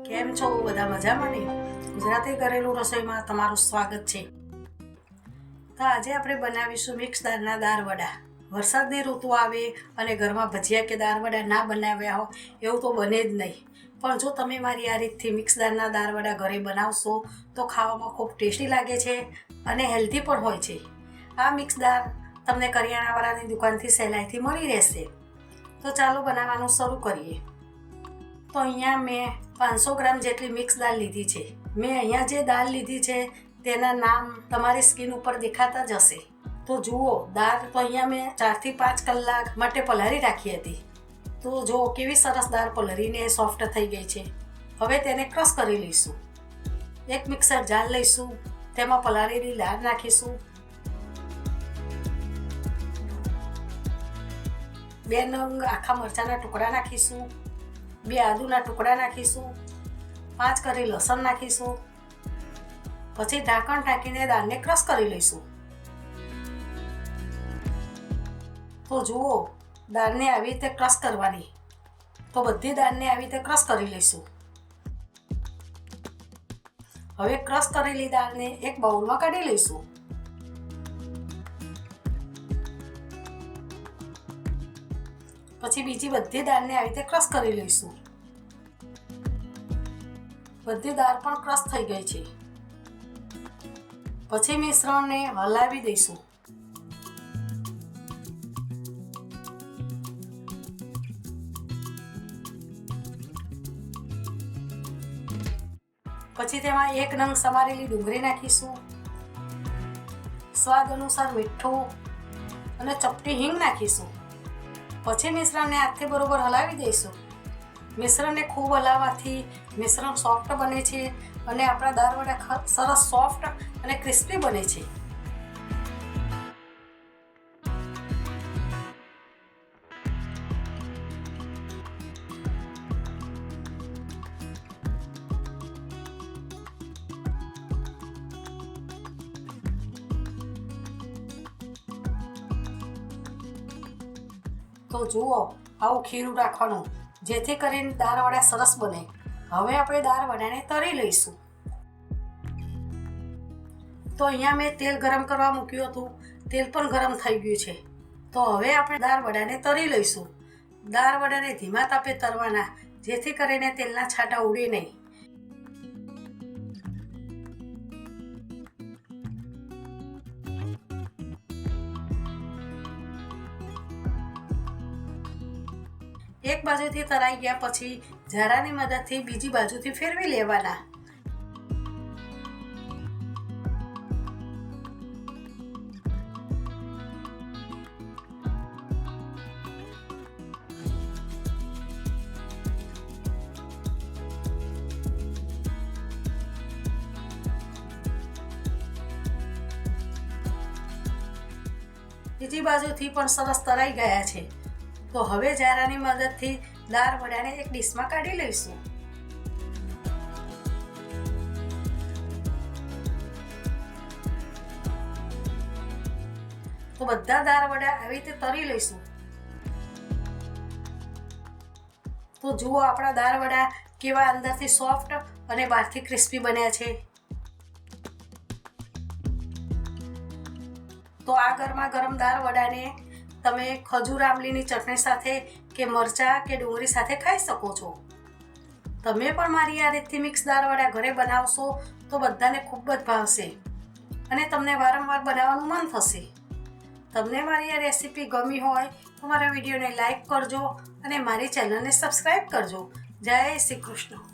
કેમ છો બધા મજામાં ને? ગુજરાતી ઘરેલું રસોઈમાં તમારું સ્વાગત છે. તો આજે આપણે બનાવીશું મિક્સ દાળના દાળ વડા. વરસાદની ઋતુ આવે અને ઘરમાં ભજીયા કે દાળ વડા ના બનાવ્યા હો એવું તો બને જ નહીં. પણ જો તમે મારી આ રીતથી મિક્સ દાળના દાળ વડા ઘરે બનાવશો તો ખાવામાં ખૂબ ટેસ્ટી લાગે છે અને હેલ્ધી પણ હોય છે. આ મિક્સ દાળ તમને કરિયાણાવાળાની દુકાનથી સહેલાઈથી મળી રહેશે. તો ચાલો બનાવવાનું શરૂ કરીએ. તો અહીંયા મેં 500 ગ્રામ જેટલી મિક્સ દાળ લીધી છે. મેં અહીંયા જે દાળ લીધી છે તેના નામ તમારી સ્ક્રીન ઉપર દેખાતા જ હશે. તો જુઓ, દાળ તો અહીંયા મેં 4 થી 5 કલાક માટે પલાળી રાખી હતી. તો જો કેવી સરસ દાળ પલળીને સોફ્ટ થઈ ગઈ છે. હવે તેને ક્રશ કરી લઈશું. એક મિક્સર જાર લઈશું, તેમાં પલાળેલી દાળ નાખીશું, 2 નંગ આખા મરચાંના ટુકડા નાખીશું, 2 આદુના ટુકડા નાખીશું, 5 કળી લસણ નાખીશું. પછી ઢાંકણ ઢાંકીને દાળને ક્રશ કરી લઈશું. તો જુઓ, દાળને આવી રીતે ક્રશ કરવાની. તો બધી દાળને આવી રીતે ક્રશ કરી લઈશું. હવે ક્રશ કરેલી દાળને એક બાઉલમાં કાઢી લઈશું. પછી બીજી બધી દાળને આવી રીતે ક્રશ કરી લઈશું. બધી દાળ પણ ક્રશ થઈ ગઈ છે. પછી મિશ્રણને હલાવી દઈશું. પછી તેમાં 1 નંગ સમારેલી ડુંગળી નાખીશું, સ્વાદ અનુસાર મીઠું અને ચપટી હિંગ નાખીશું. પછી મિશ્રણને હાથથી બરોબર હલાવી દઈશું. મિશ્રણને ખૂબ હલાવવાથી મિશ્રણ સોફ્ટ બને છે અને આપણા દાળ વડા સરસ સોફ્ટ અને ક્રિસ્પી બને છે. તો જુઓ, આવું ખીરું રાખવાનું જેથી કરીને દાળ વડા સરસ બને. હવે આપણે દાળ વડાને તળી લઈશું. તો અહીંયા મેં તેલ ગરમ કરવા મૂક્યું હતું. તેલ પણ ગરમ થઈ ગયું છે. તો હવે આપણે દાળ વડાને તળી લઈશું. દાળ વડાને ધીમા તાપે તળવાના જેથી કરીને તેલના છાંટા ઉડે નહીં. એક બાજુથી તળાઈ ગયા પછી ઝારાની મદદથી બીજી બાજુથી ફેરવી લેવાના. બીજી બાજુથી પણ સરસ તળાઈ ગયા છે. તો હવે ઝારાની મદદથી દાળ વડાને એક ડીશમાં કાઢી લઈશું. તો બધા દાળ વડા આવી રીતે તળી લઈશું. તો જુઓ, આપણા દાળ વડા કેવા અંદરથી સોફ્ટ અને બહારથી ક્રિસ્પી બન્યા છે. તો આ ગરમા ગરમ દાળ વડાને તમે ખજૂર આંબલીની ચટણી સાથે કે મરચાં કે ડુંગળી સાથે ખાઈ શકો છો. તમે પણ મારી આ રીતથી મિક્સ દાળ વડા ઘરે બનાવશો તો બધાને ખૂબ જ ભાવશે અને તમને વારંવાર બનાવવાનું મન થશે. તમને મારી આ રેસીપી ગમી હોય તો મારા વિડીયોને લાઈક કરજો અને મારી ચેનલને સબસ્ક્રાઈબ કરજો. જય શ્રી કૃષ્ણ.